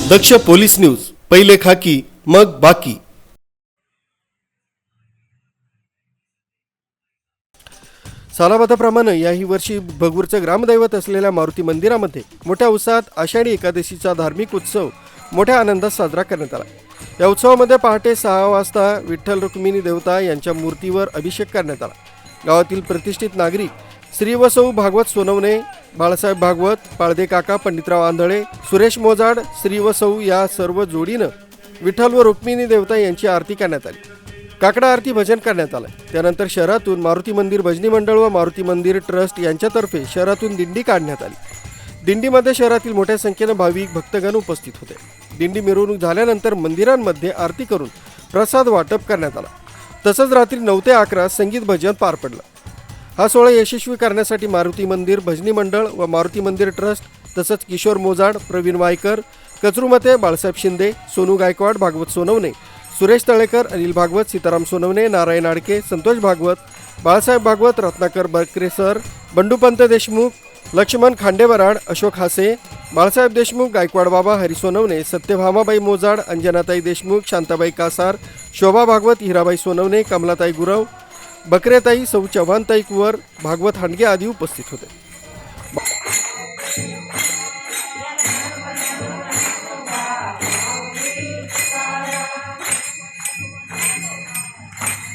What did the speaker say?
दक्ष police news, पहिले खाकी मग बाकी। सालाबादाप्रमाणे याही वर्षी भगूरचं ग्रामदैवत असलेल्या मारुती मंदिरामध्ये मोठ्या उत्साहात आषाढी एकादशीचा धार्मिक उत्सव मोठ्या आनंदात साजरा करण्यात आला। या उत्सवामध्ये पहाटे 6 वाजता विठ्ठल रुक्मिणी देवता यांच्या मूर्तीवर अभिषेक करण्यात आला। गावातील प्रतिष्ठित नागरिक श्री व सौ भागवत सोनवणे, बाळासाहेब भागवत, पाळदे काका, पंडितराव आंधळे, सुरेश मोजाड, श्री व सौ या सर्व जोडीनं विठ्ठल व रुक्मिणी देवता यांची आरती करण्यात आली। काकडा आरती भजन करण्यात आलं। त्यानंतर शहरातून मारुती मंदिर भजनी मंडळ व मारुती मंदिर ट्रस्ट यांच्यातर्फे शहरातून दिंडी काढण्यात आली। दिंडीमध्ये शहरातील मोठ्या संख्येने भाविक भक्तगण उपस्थित होते। दिंडी मिरवणूक झाल्यानंतर मंदिरांमध्ये आरती करून प्रसाद वाटप करण्यात आला। तसंच रात्री 9 ते 11 संगीत भजन पार पडलं। हा सोहळा यशस्वी करण्यासाठी मारुती मंदिर भजनी मंडळ व मारुती मंदिर ट्रस्ट तसंच किशोर मोजाड, प्रवीण वायकर, कचरूमते, बाळासाहेब शिंदे, सोनू गायकवाड, भागवत सोनवणे, सुरेश तळेकर, अनिल भागवत, सीताराम सोनवणे, नारायण आडके, संतोष भागवत, बाळासाहेब भागवत, रत्नाकर बरकरेसर, बंडूपंत देशमुख, लक्ष्मण खांडेवराड, अशोक हासे, बाळासाहेब देशमुख, गायकवाड बाबा, हरी सोनवणे, सत्यभामाबाई मोजाड, अंजनाताई देशमुख, शांताबाई कासार, शोभा भागवत, हिराबाई सोनवणे, कमलाताई गुरव, बकरेताई, सौ चव्हाणताई कुवर, भागवत हांडगे आदी उपस्थित होते।